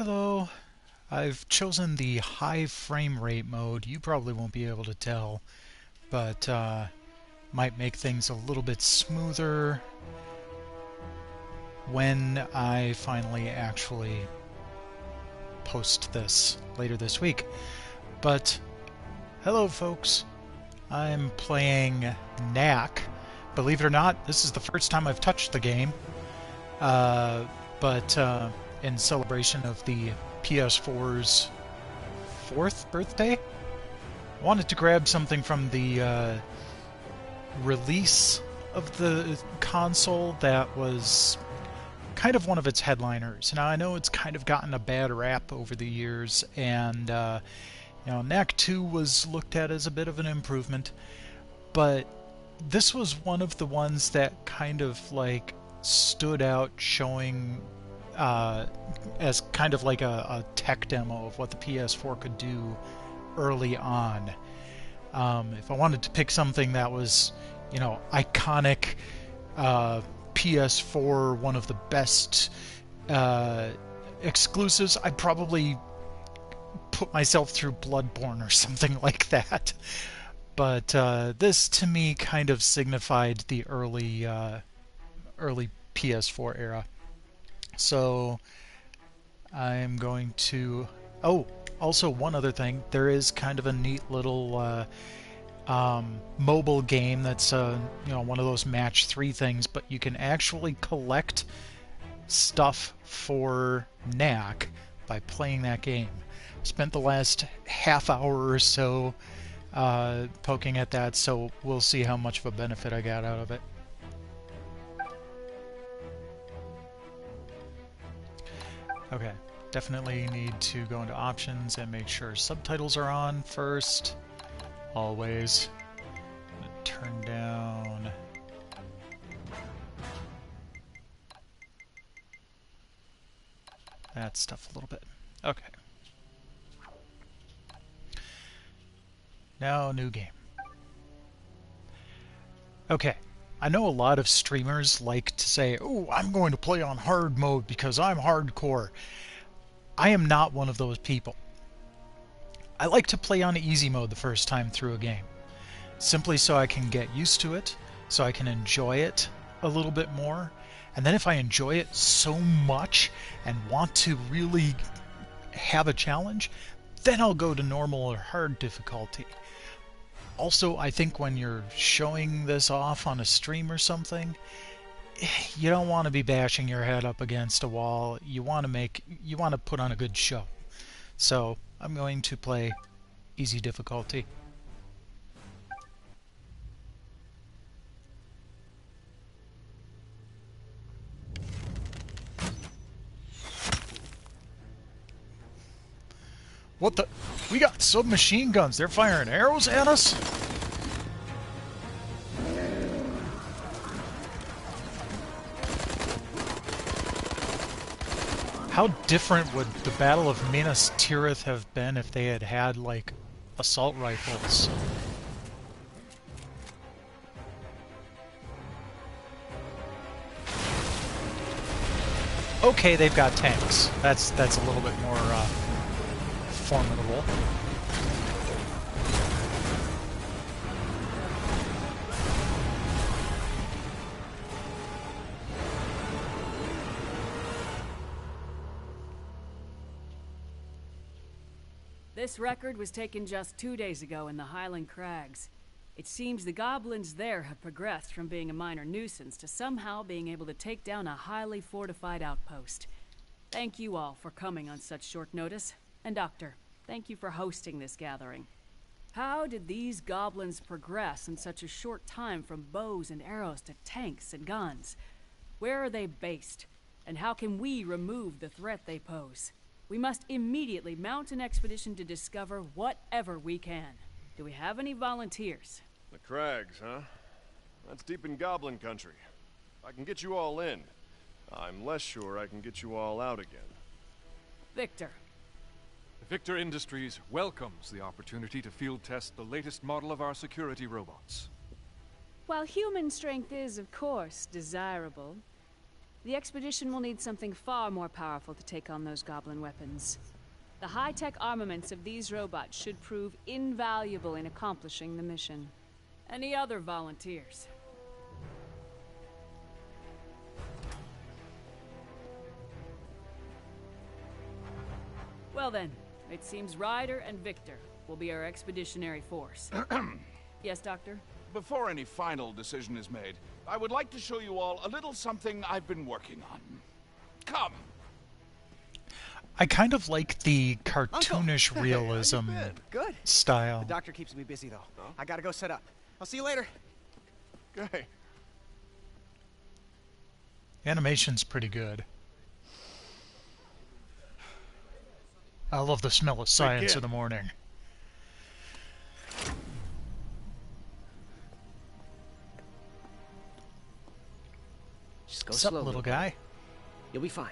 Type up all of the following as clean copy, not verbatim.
Hello. I've chosen the high frame rate mode. You probably won't be able to tell, but might make things a little bit smoother when I finally actually post this later this week. But hello folks. I'm playing Knack. Believe it or not, this is the first time I've touched the game. But in celebration of the PS4's 4th birthday, I wanted to grab something from the release of the console that was kind of one of its headliners. Now, I know it's kind of gotten a bad rap over the years, and Knack 2 was looked at as a bit of an improvement, but this was one of the ones that kind of like stood out, showing as kind of like a tech demo of what the PS4 could do early on. If I wanted to pick something that was, iconic, PS4, one of the best exclusives, I'd probably put myself through Bloodborne or something like that. But this, to me, kind of signified the early PS4 era. So I'm going to... Oh, also one other thing. There is kind of a neat little mobile game that's one of those match 3 things, but you can actually collect stuff for Knack by playing that game. Spent the last half hour or so poking at that, so we'll see how much of a benefit I got out of it. Okay, definitely need to go into options and make sure subtitles are on first. Always. I'm gonna turn down that stuff a little bit. Okay. Now, new game. Okay. I know a lot of streamers like to say, "Oh, I'm going to play on hard mode because I'm hardcore." I am not one of those people. I like to play on easy mode the first time through a game, simply so I can get used to it, so I can enjoy it a little bit more. And then if I enjoy it so much and want to really have a challenge, then I'll go to normal or hard difficulty. Also, I think when you're showing this off on a stream or something, you don't want to be bashing your head up against a wall. You want to put on a good show. So I'm going to play easy difficulty. What the? We got submachine guns. They're firing arrows at us? How different would the Battle of Minas Tirith have been if they had had, like, assault rifles? Okay, they've got tanks. That's a little bit more formidable. This record was taken just 2 days ago in the Highland Crags. It seems the goblins there have progressed from being a minor nuisance to somehow being able to take down a highly fortified outpost. Thank you all for coming on such short notice. And Doctor, thank you for hosting this gathering. How did these goblins progress in such a short time from bows and arrows to tanks and guns? Where are they based? And how can we remove the threat they pose? We must immediately mount an expedition to discover whatever we can. Do we have any volunteers? The Crags, huh? That's deep in Goblin country. I can get you all in. I'm less sure I can get you all out again. Victor. Victor Industries welcomes the opportunity to field test the latest model of our security robots. While human strength is, of course, desirable, The expedition will need something far more powerful to take on those goblin weapons. The high-tech armaments of these robots should prove invaluable in accomplishing the mission. Any other volunteers? Well then, it seems Ryder and Victor will be our expeditionary force. Yes, Doctor? Before any final decision is made, I would like to show you all a little something I've been working on. Come. I kind of like the Uncle! cartoonish Hey, how realism you been? Good. style. The doctor keeps me busy, though. Oh? I gotta go set up. I'll see you later. Okay. Animation's pretty good. I love the smell of science kid. in the morning. Just go What's up, slow, little guy? You'll be fine.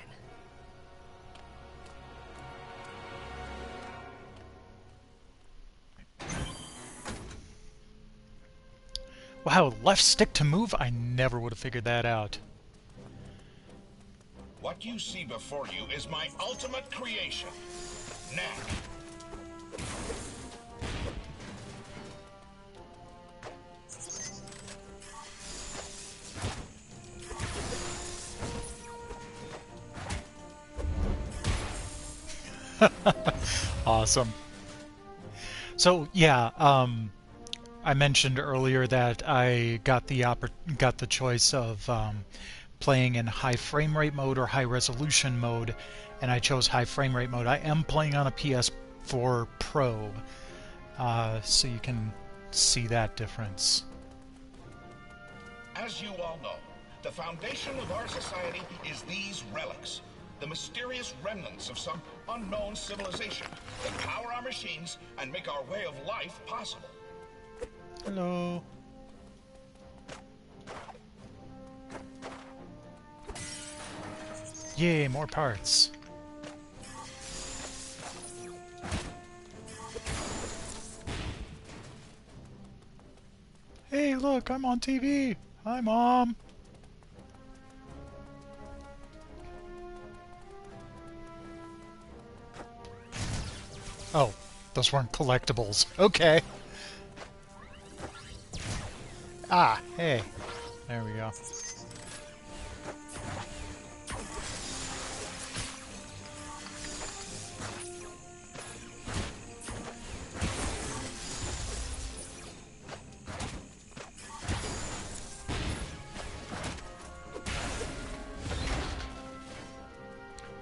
Wow, left stick to move? I never would have figured that out. What you see before you is my ultimate creation, Knack. Awesome. So yeah, I mentioned earlier that I got the choice of playing in high frame rate mode or high resolution mode, and I chose high frame rate mode. I am playing on a PS4 Pro, so you can see that difference. As you all know, the foundation of our society is these relics. The mysterious remnants of some unknown civilization that power our machines and make our way of life possible. Hello. Yay, more parts. Hey, look, I'm on TV. Hi, Mom. Oh, those weren't collectibles. Okay. Ah, hey. There we go.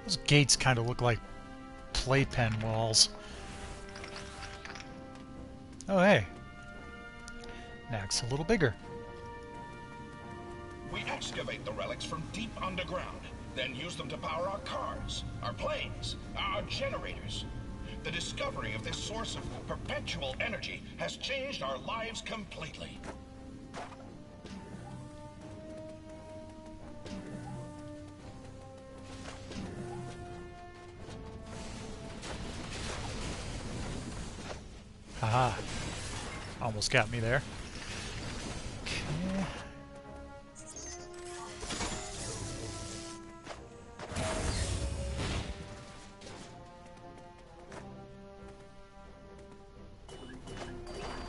Those gates kind of look like playpen walls. Oh, hey. Knack's a little bigger. We excavate the relics from deep underground, then use them to power our cars, our planes, our generators. The discovery of this source of perpetual energy has changed our lives completely. Haha. Almost got me there. Okay.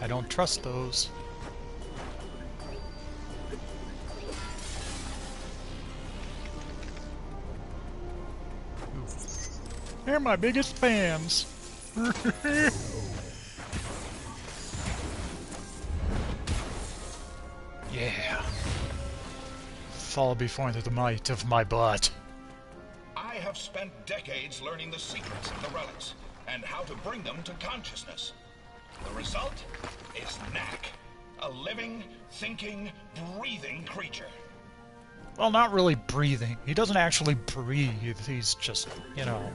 I don't trust those. Ooh. They're my biggest fans. Yeah. Fall before the might of my butt. I have spent decades learning the secrets of the relics and how to bring them to consciousness. The result is Knack, a living, thinking, breathing creature. Well, not really breathing. He doesn't actually breathe. He's just, you know...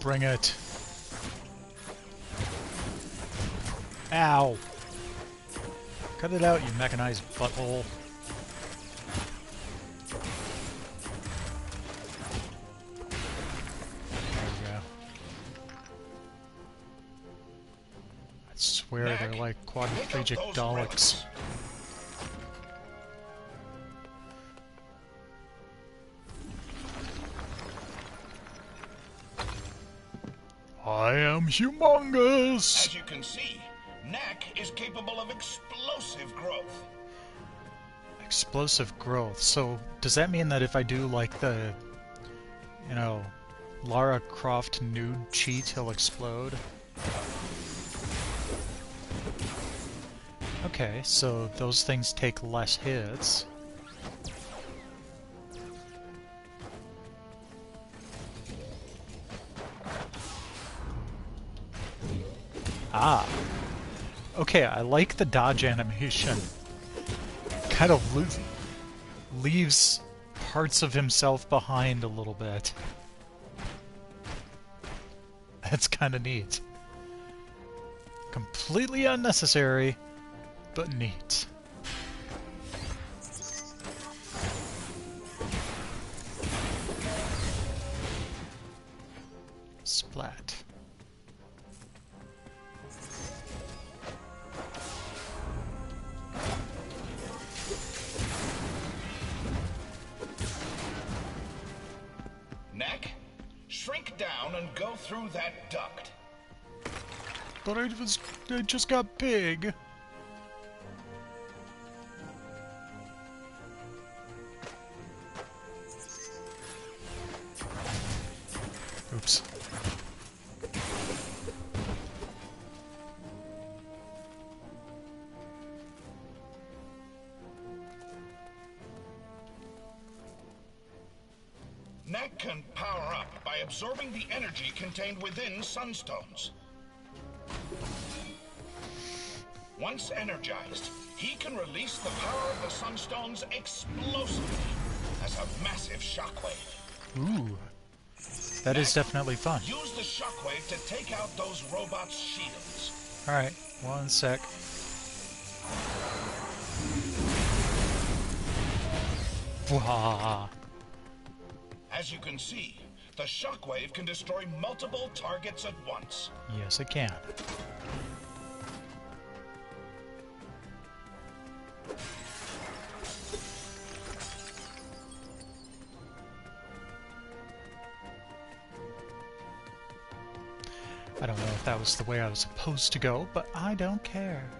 Bring it. Ow. Cut it out, you mechanized butthole. There we go. I swear Knack, they're like pick up quadriplegic those Daleks. relics. I am humongous! As you can see, Knack is capable of explosive growth. Explosive growth. So, does that mean that if I do, like, the, you know, Lara Croft nude cheat, he'll explode? Okay, so those things take less hits. Ah. Okay, I like the dodge animation. Kind of leaves parts of himself behind a little bit. That's kind of neat. Completely unnecessary, but neat. Splat. Knack, shrink down and go through that duct. But I just got big. Oops. Knack can power up by absorbing the energy contained within sunstones. Once energized, he can release the power of the sunstones explosively as a massive shockwave. Ooh. That is definitely fun. Use the shockwave to take out those robots' shields. Alright, one sec. Wah. As you can see, the shockwave can destroy multiple targets at once. Yes, it can. I don't know if that was the way I was supposed to go, but I don't care.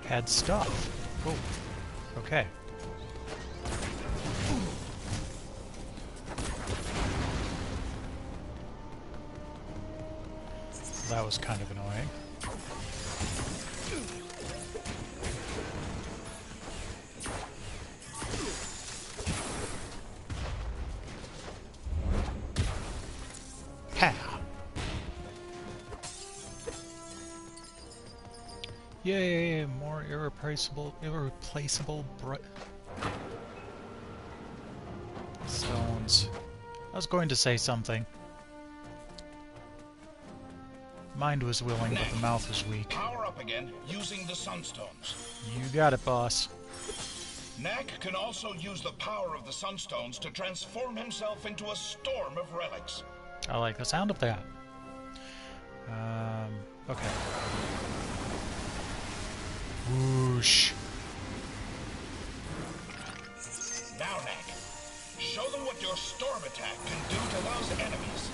Add stuff. Oh, okay. That was kind of annoying. Ha! Yay! More irreplaceable stones. I was going to say something. Mind was willing, but the mouth was weak. Power up again using the sunstones. You got it, boss. Knack can also use the power of the sunstones to transform himself into a storm of relics. I like the sound of that. Okay. Whoosh. Now, Knack, show them what your storm attack can do to those enemies.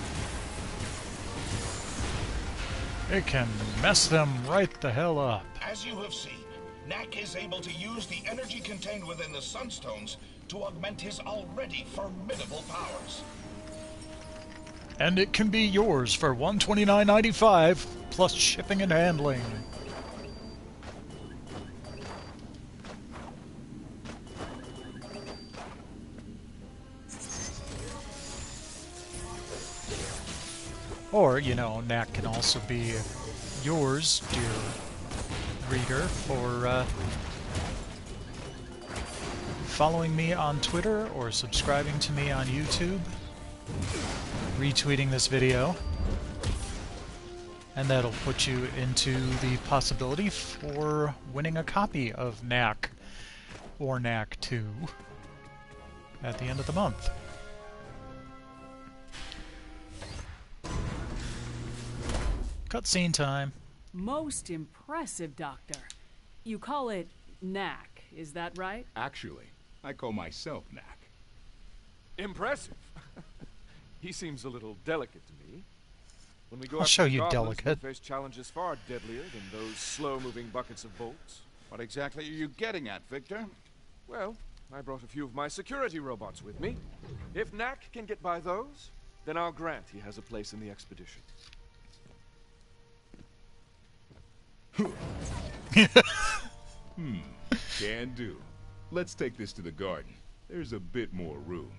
It can mess them right the hell up. As you have seen, Knack is able to use the energy contained within the sunstones to augment his already formidable powers. And it can be yours for $129.95 plus shipping and handling. Or, you know, Knack can also be yours, dear reader, for following me on Twitter or subscribing to me on YouTube, retweeting this video, And that'll put you into the possibility for winning a copy of Knack or Knack 2 at the end of the month. Cutscene time. Most impressive, Doctor. You call it Knack, is that right? Actually, I call myself Knack. Impressive. He seems a little delicate to me. When we go I'll after show the you goblins, delicate. we face challenges far deadlier than those slow-moving buckets of bolts. What exactly are you getting at, Victor? Well, I brought a few of my security robots with me. If Knack can get by those, then I'll grant he has a place in the expedition. Can do. Let's take this to the garden. There's a bit more room.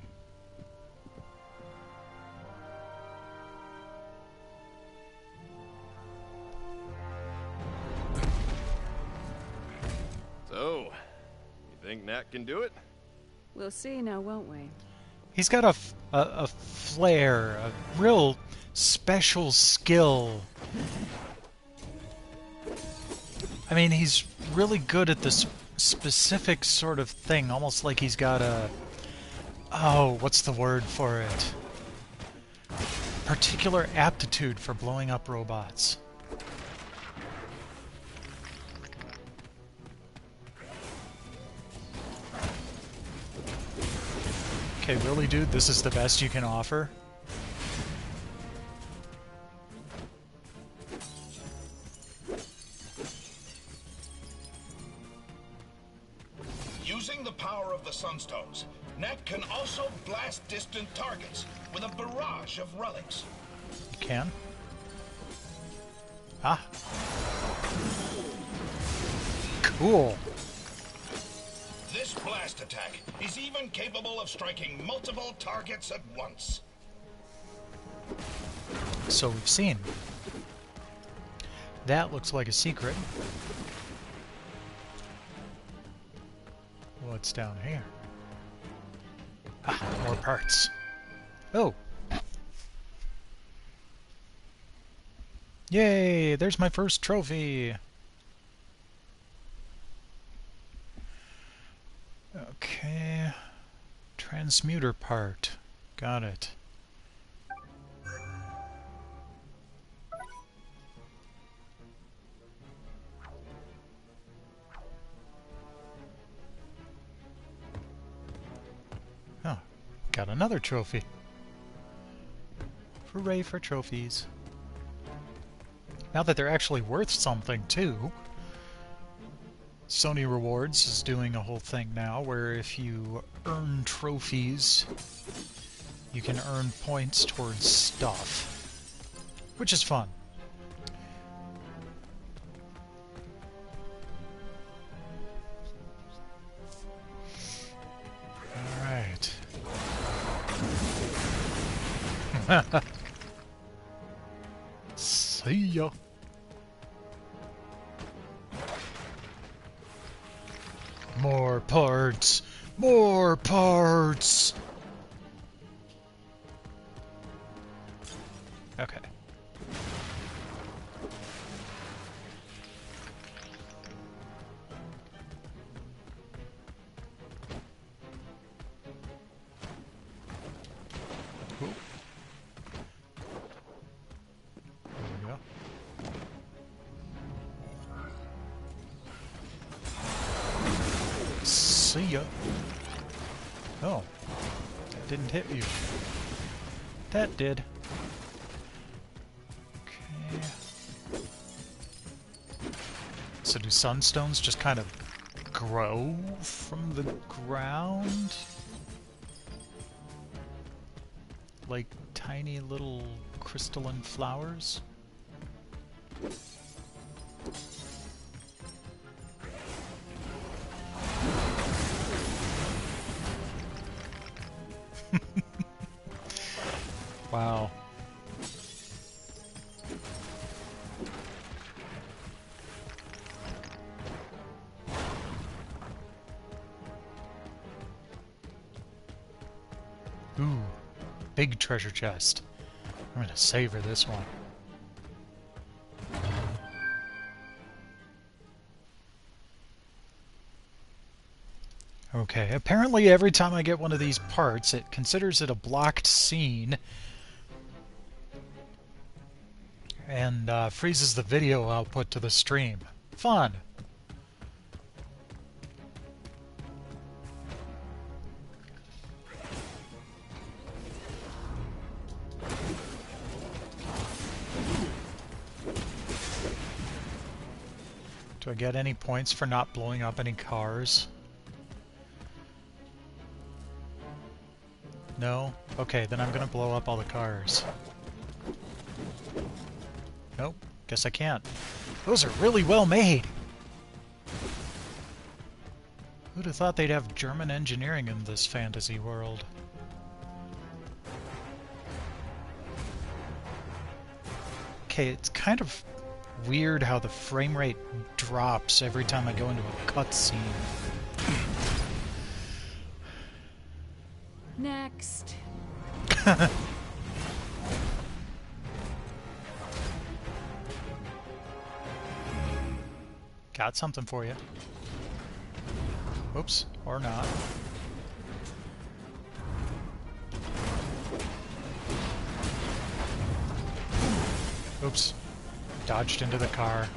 So, you think Nat can do it? We'll see now, won't we? He's got a flair, a real special skill. I mean, he's really good at this specific sort of thing, almost like he's got a... Oh, what's the word for it? Particular aptitude for blowing up robots. Okay, really, dude? This is the best you can offer? Using the power of the Sunstones, Nat can also blast distant targets with a barrage of relics. You can? Ah. Cool. This blast attack is even capable of striking multiple targets at once. So we've seen. That looks like a secret. What's down here? Ah, more parts. Oh! Yay! There's my first trophy! Okay. Transmuter part. Got it. Oh, got another trophy. Hooray for trophies. Now that they're actually worth something, too. Sony Rewards is doing a whole thing now where if you earn trophies, you can earn points towards stuff, which is fun. Alright. See ya. More parts! More parts! Okay. Ooh. There we go. See ya. Oh. That didn't hit you. That did. Okay. So do sunstones just kind of grow from the ground? Like tiny little crystalline flowers? Wow. Ooh, big treasure chest. I'm gonna savor this one. Okay, apparently every time I get one of these parts, it considers it a blocked scene and freezes the video output to the stream. Fun! Do I get any points for not blowing up any cars? No? Okay, then I'm gonna blow up all the cars. Nope, guess I can't. Those are really well made! Who'd have thought they'd have German engineering in this fantasy world? Okay, it's kind of weird how the frame rate drops every time I go into a cutscene. Next. Got something for you. Oops, or not. Oops. Dodged into the car.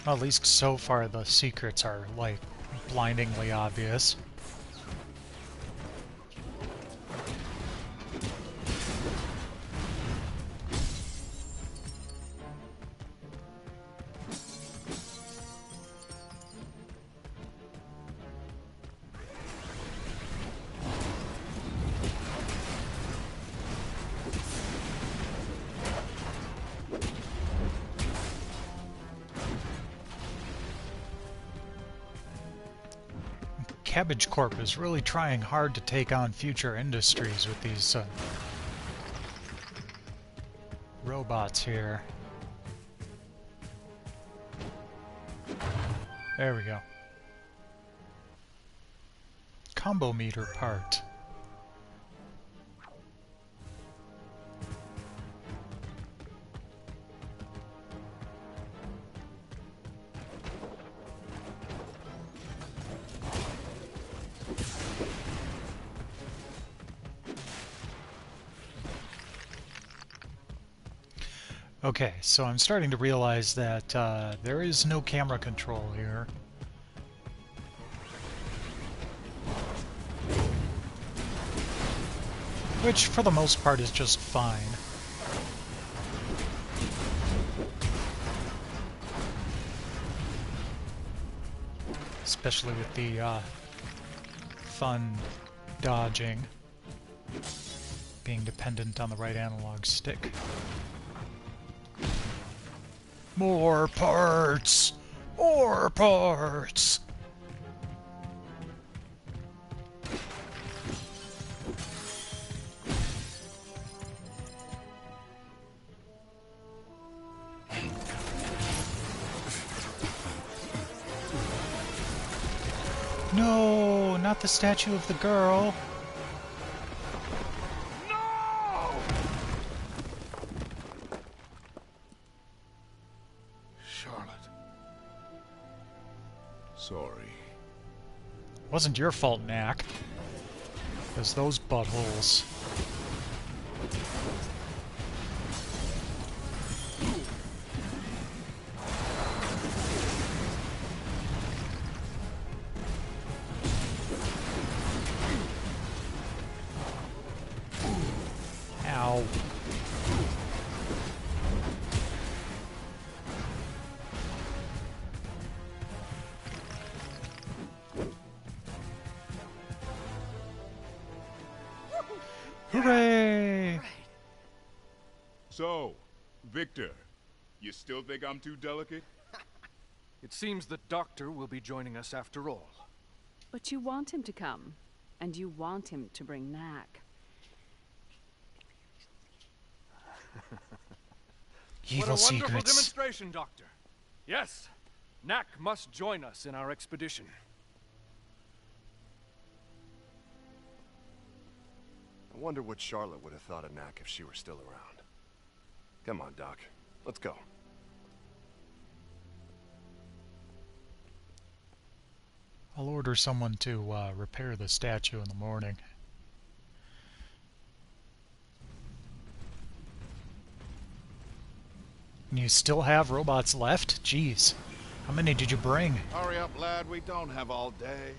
Well, at least so far the secrets are, like, blindingly obvious. Cabbage Corp is really trying hard to take on future industries with these robots here. There we go. Combo meter part. Okay, so I'm starting to realize that there is no camera control here. Which, for the most part, is just fine. Especially with the fun dodging being dependent on the right analog stick. More parts! More parts! No, not the statue of the girl. Sorry. Wasn't your fault, Knack. It was those buttholes. Ow. Hooray! So, Victor, you still think I'm too delicate? It seems the doctor will be joining us after all. But you want him to come, and you want him to bring Knack. Evil What a wonderful secrets. demonstration, Doctor. Yes, Knack must join us in our expedition. I wonder what Charlotte would have thought of Knack if she were still around. Come on, Doc. Let's go. I'll order someone to repair the statue in the morning. And you still have robots left? Jeez. How many did you bring? Hurry up, lad. We don't have all day.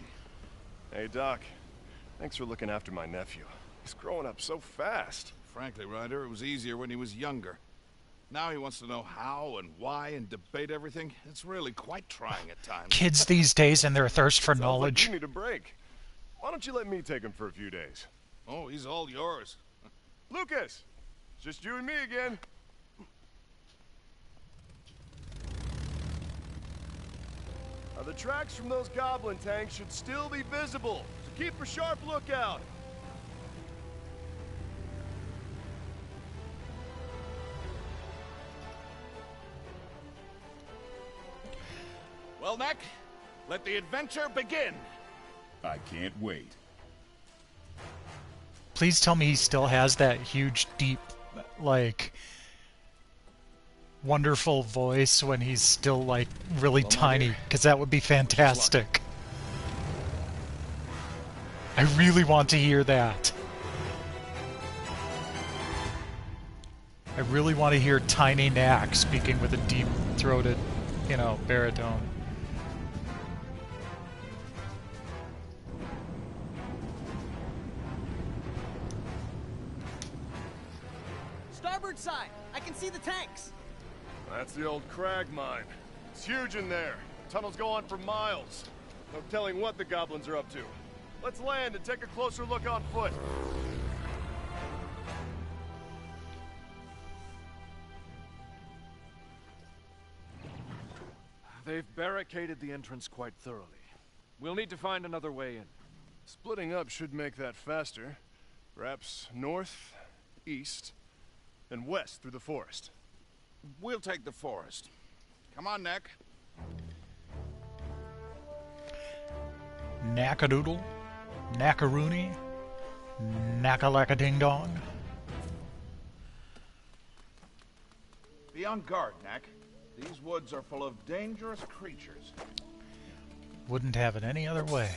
Hey, Doc. Thanks for looking after my nephew. He's growing up so fast. Frankly, Ryder, it was easier when he was younger. Now he wants to know how and why and debate everything. It's really quite trying at times. Kids these days and their thirst for Sounds knowledge. like you need a break. Why don't you let me take him for a few days? Oh, he's all yours. Lucas! It's just you and me again. Now, the tracks from those goblin tanks should still be visible, so keep a sharp lookout. Well, Knack, let the adventure begin. I can't wait. Please tell me he still has that huge, deep, like, wonderful voice when he's still, like, really tiny, because that would be fantastic. I really want to hear that. I really want to hear Tiny Knack speaking with a deep-throated, you know, baritone. Starboard side! I can see the tanks! That's the old crag mine. It's huge in there. Tunnels go on for miles. No telling what the goblins are up to. Let's land and take a closer look on foot. They've barricaded the entrance quite thoroughly. We'll need to find another way in. Splitting up should make that faster. Perhaps north, east, and west through the forest. We'll take the forest. Come on, Knack. Knackadoodle, Knackaroony, Knackalacka-ding-dong. Be on guard, Knack. These woods are full of dangerous creatures. Wouldn't have it any other way.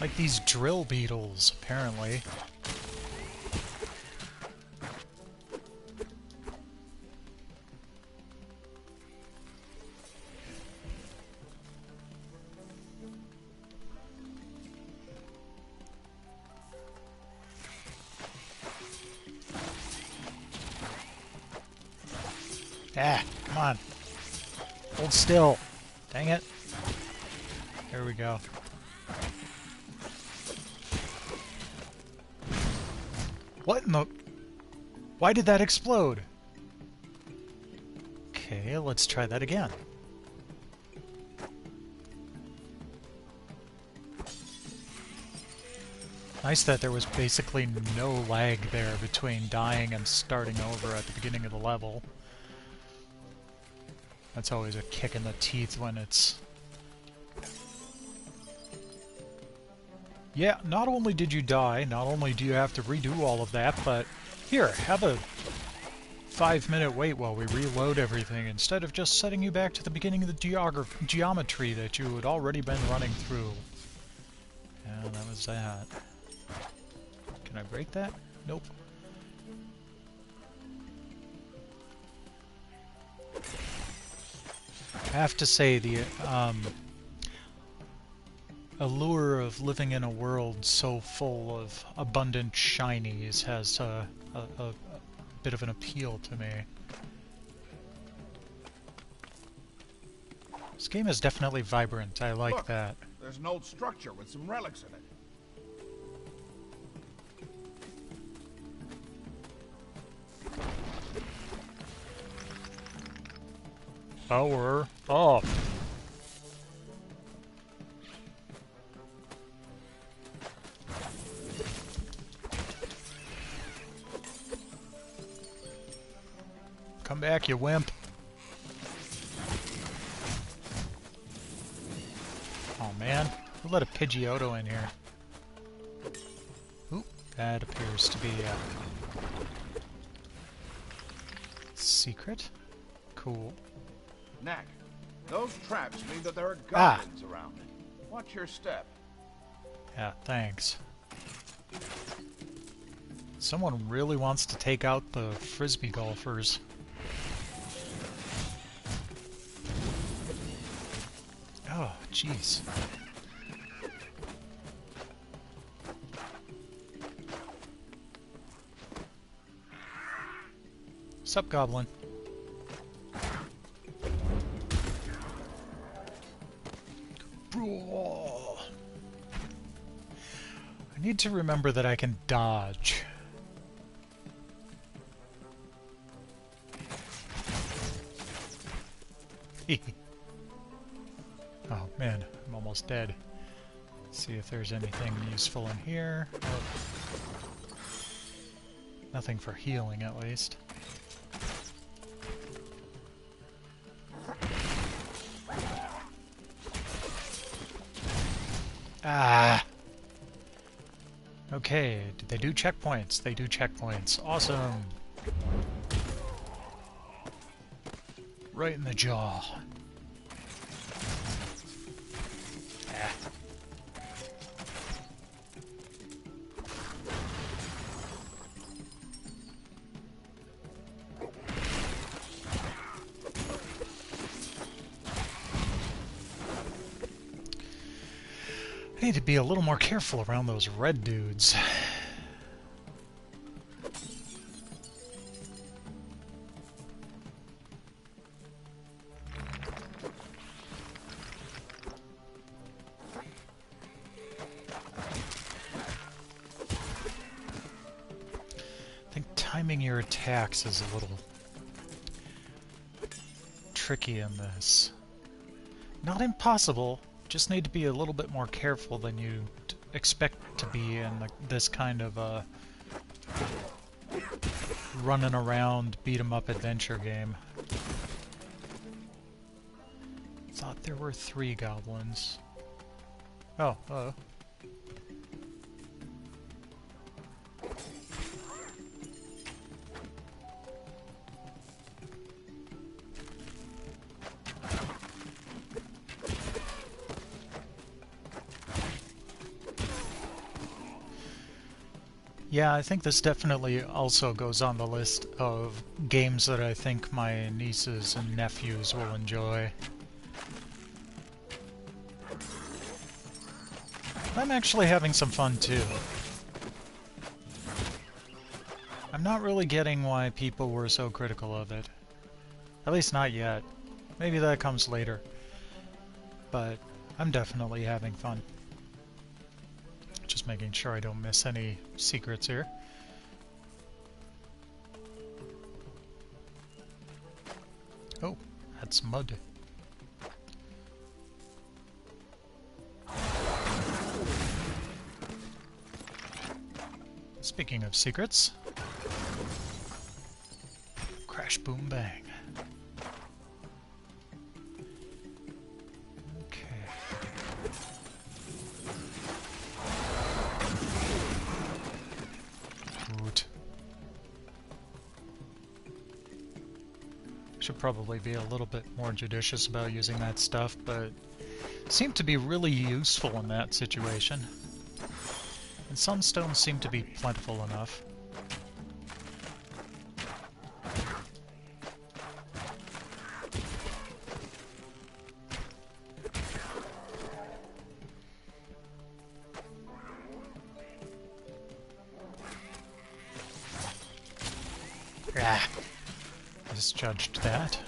Like these drill beetles, apparently. Ah, come on. Hold still. Dang it. There we go. What in the... Why did that explode? Okay, let's try that again. Nice that there was basically no lag there between dying and starting over at the beginning of the level. That's always a kick in the teeth when it's... Yeah, not only did you die, not only do you have to redo all of that, but here, have a 5-minute wait while we reload everything instead of just setting you back to the beginning of the geometry that you had already been running through. And that was that. Can I break that? Nope. I have to say, the allure of living in a world so full of abundant shinies has a bit of an appeal to me. This game is definitely vibrant. I like Look, that. There's an old structure with some relics in it. Power off. Come back, you wimp. Oh man, who let a Pidgeotto in here? Oop, that appears to be a secret. Cool. Knack, those traps mean that there are goblins around. Watch your step. Yeah, thanks. Someone really wants to take out the frisbee golfers. Oh, jeez. Sup, Goblin? I need to remember that I can dodge. Oh man, I'm almost dead. Let's see if there's anything useful in here. Oh. Nothing for healing, at least. Ah! Okay, did they do checkpoints? They do checkpoints. Awesome! Right in the jaw. Ah. I need to be a little more careful around those red dudes. I think timing your attacks is a little tricky in this. Not impossible. Just need to be a little bit more careful than you expect to be in this kind of running around beat 'em up adventure game. Thought there were 3 goblins. Oh, oh. Yeah, I think this definitely also goes on the list of games that I think my nieces and nephews will enjoy. I'm actually having some fun too. I'm not really getting why people were so critical of it. At least not yet. Maybe that comes later. But I'm definitely having fun. Just making sure I don't miss any secrets here. Oh, that's mud. Speaking of secrets, crash, boom, bang. Should probably be a little bit more judicious about using that stuff, but it seemed to be really useful in that situation. And some stones seem to be plentiful enough. Ah. Misjudged that.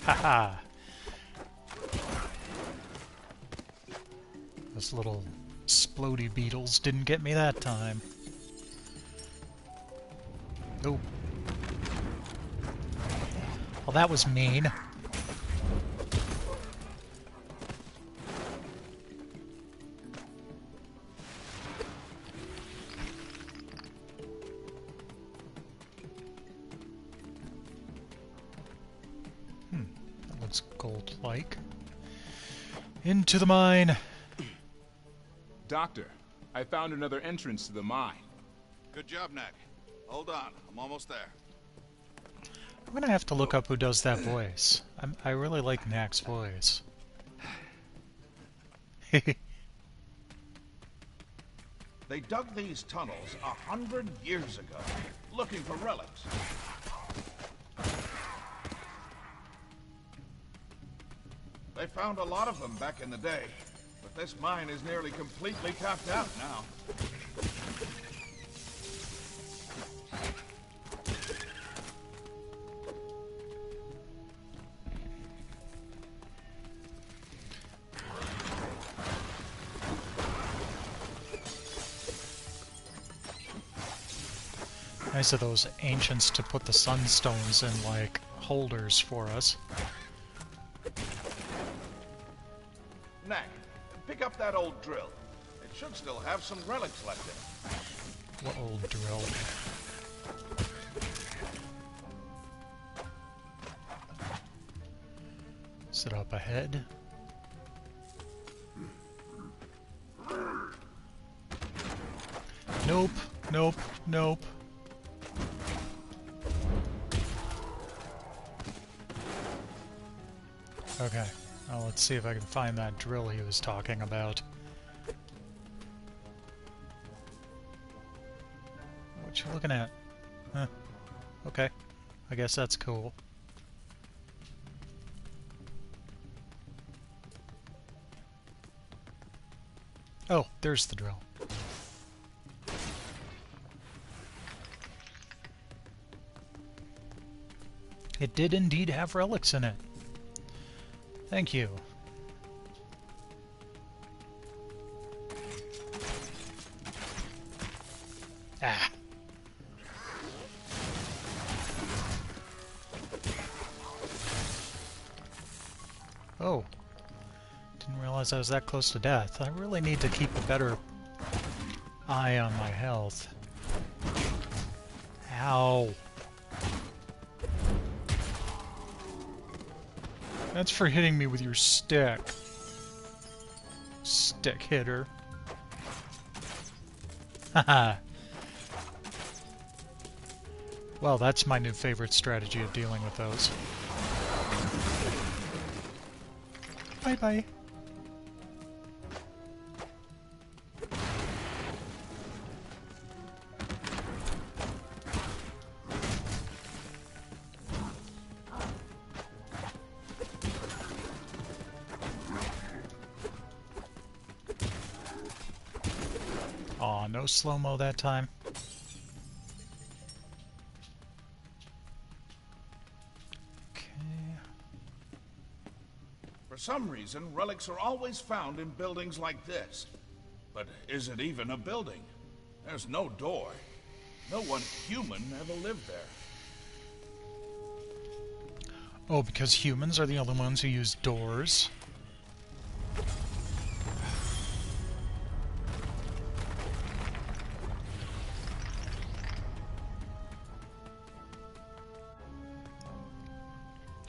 Haha! Those little splody beetles didn't get me that time. Oh. Well, that was mean. That looks gold-like. Into the mine. Doctor, I found another entrance to the mine. Good job, Knack. Hold on, I'm almost there. I'm gonna have to look up who does that voice. I really like Knack's voice. They dug these tunnels 100 years ago, looking for relics. They found a lot of them back in the day, but this mine is nearly completely tapped out now. Nice of those ancients to put the sunstones in, like, holders for us. Knack, pick up that old drill. It should still have some relics left in it. What old drill? Is it up ahead? Nope, nope, nope. Okay, well, let's see if I can find that drill he was talking about. What you looking at? Huh. Okay, I guess that's cool. Oh, there's the drill. It did indeed have relics in it. Thank you. Ah. Oh. Didn't realize I was that close to death. I really need to keep a better eye on my health. Ow. That's for hitting me with your stick. Stick hitter. Haha. Well, that's my new favorite strategy of dealing with those. Bye-bye. Aw, no slow-mo that time. Okay. For some reason, relics are always found in buildings like this. But is it even a building? There's no door. No one human ever lived there. Oh, because humans are the only ones who use doors?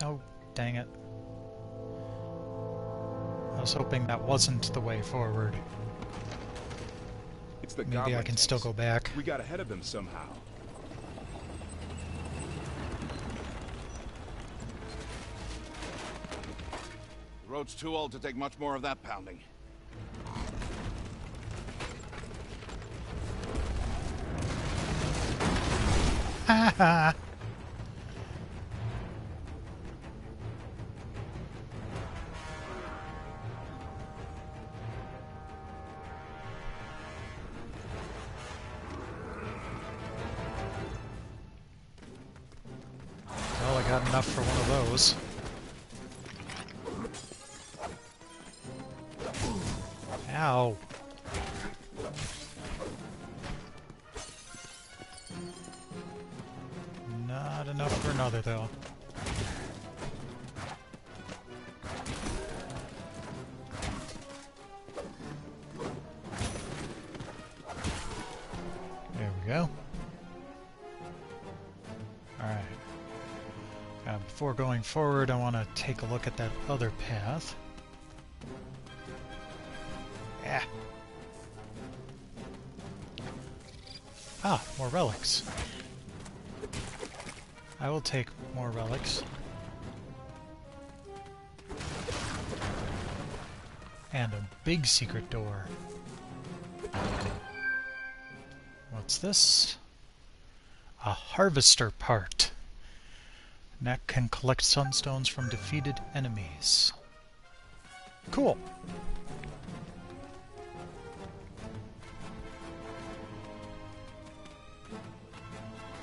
Oh, dang it. I was hoping that wasn't the way forward. It's the Maybe goblin I can still tanks. go back. We got ahead of them somehow. The road's too old to take much more of that pounding. Haha! Well, I got enough for one of those. Ow. Not enough for another, though. we go. Alright. Before going forward, I want to take a look at that other path. Yeah. Ah, more relics. I will take more relics. And a big secret door. What's this? A harvester part. Neck can collect sunstones from defeated enemies. Cool.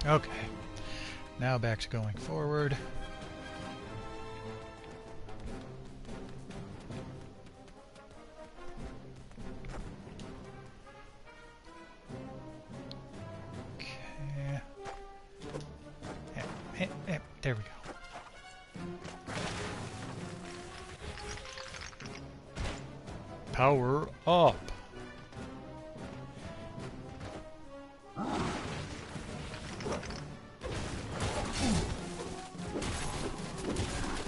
Okay. Now back to going forward. Okay. There we go. Power up.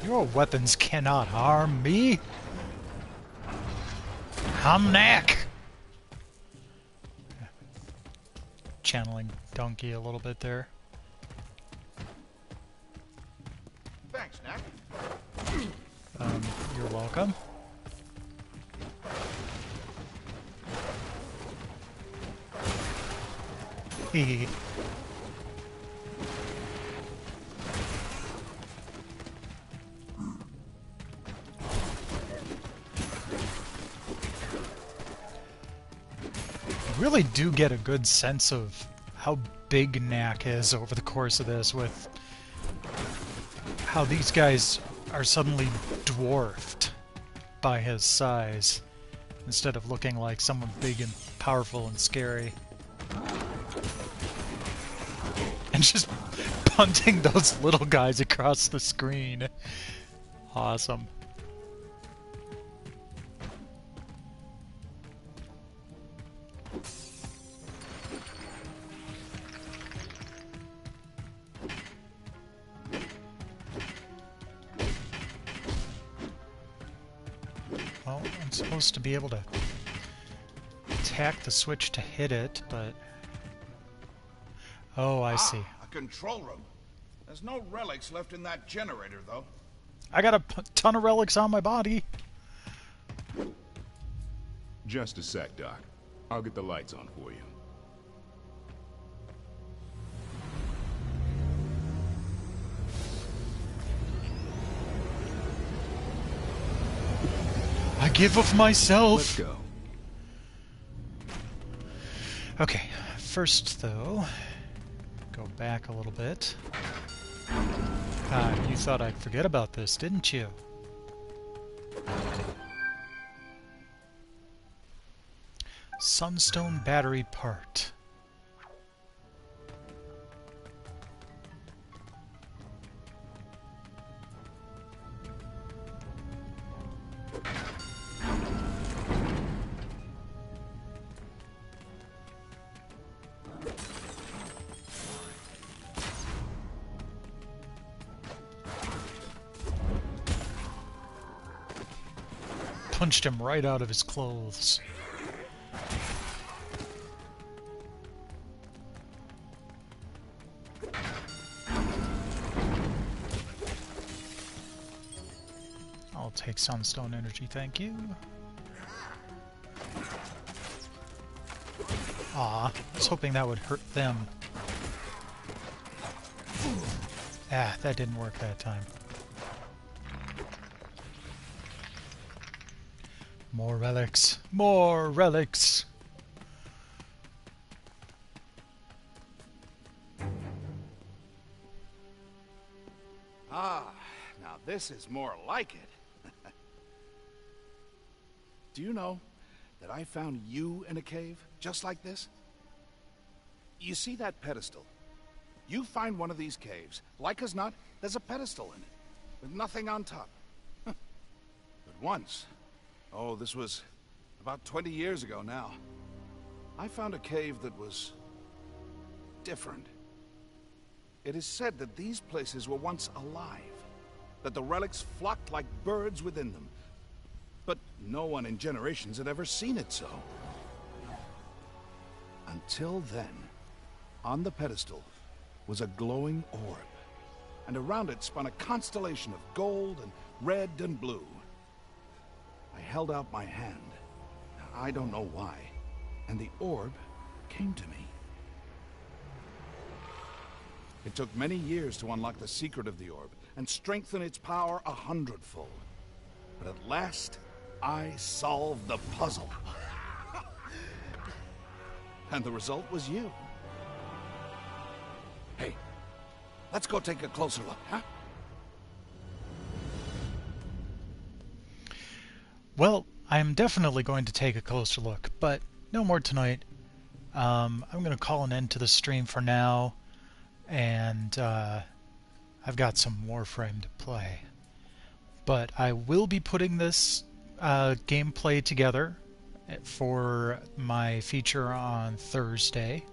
Your weapons cannot harm me. I'm Knack. Channeling Donkey a little bit there. Thanks, Knack. You're welcome. Hee. Really do get a good sense of how big Knack is over the course of this, with how these guys are suddenly dwarfed by his size, instead of looking like someone big and powerful and scary. And just punting those little guys across the screen. Awesome. Well, I'm supposed to be able to attack the switch to hit it, but... Oh, I see. A control room. There's no relics left in that generator, though. I got a ton of relics on my body. Just a sec, Doc. I'll get the lights on for you. I give of myself. Let's go. Okay, first though, go back a little bit. You thought I'd forget about this, didn't you? Sunstone battery part. Punched him right out of his clothes. I'll take Sunstone energy, thank you. Aw, I was hoping that would hurt them. Ah, that didn't work that time. More relics. More relics! Ah, now this is more like it. Do you know that I found you in a cave just like this? You see that pedestal? You find one of these caves, like as not, there's a pedestal in it, with nothing on top. But once, oh, this was about 20 years ago now, I found a cave that was different. It is said that these places were once alive, that the relics flocked like birds within them. But no one in generations had ever seen it so. Until then, on the pedestal was a glowing orb, and around it spun a constellation of gold and red and blue. I held out my hand, I don't know why, and the orb came to me. It took many years to unlock the secret of the orb and strengthen its power 100-fold. But at last, I solved the puzzle. And the result was you. Hey, let's go take a closer look, huh? Well, I'm definitely going to take a closer look, but no more tonight. I'm going to call an end to the stream for now, and I've got some Warframe to play. But I will be putting this gameplay together for my feature on Thursday,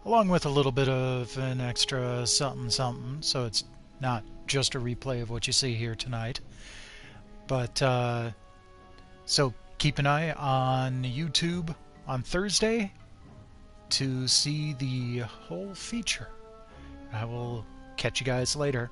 along with a little bit of an extra something, so it's not just a replay of what you see here tonight. But so keep an eye on YouTube on Thursday to see the whole feature. I will catch you guys later.